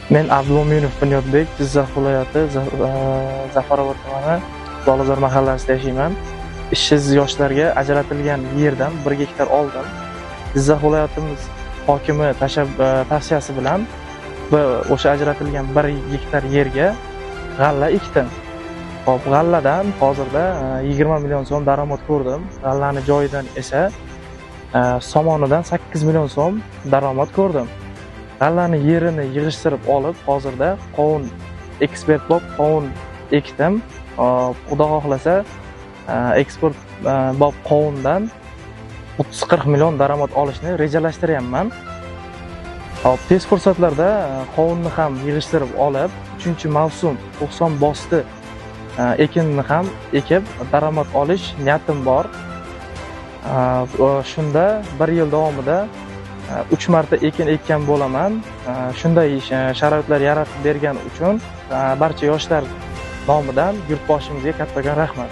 Men Abdumo'minov Bunyodbek, Jizzax viloyati Zafarobod tumani Zolizor mahallasida yashayman. Ishsiz yoshlarga ajratilgan yerdan 1 gektar oldim. Jizzax viloyatimiz hokimi tavsiyasi bilan o'sha ajratilgan 1 gektar yerga g'alla ekdim. Hop, g'alladan hozirda 20 million so'm daromad ko'rdim. G'allani joyidan esa somonidan 8 million so'm daromad ko'rdim. G'allani yerini yig'ishtirib olib, hozirda qovun ekspert bo'lib qovun ekdim. Xudo xohlasa, eksport bo'lib qovundan 30-40 million daromad olishni rejalashtiryapman. Hop, tez fursatlarda qovunni ham yig'ishtirib olib, 3-mavsum 90 bosti ekinni ham ekib daromad olish niyatim bor. Shunda 1 yil davomida 3 marta ekin ekkan bo'laman. Shunday sharoitlar yaratib bergani uchun barcha yoshlar nomidan yurtboshimizga kattakon rahmat.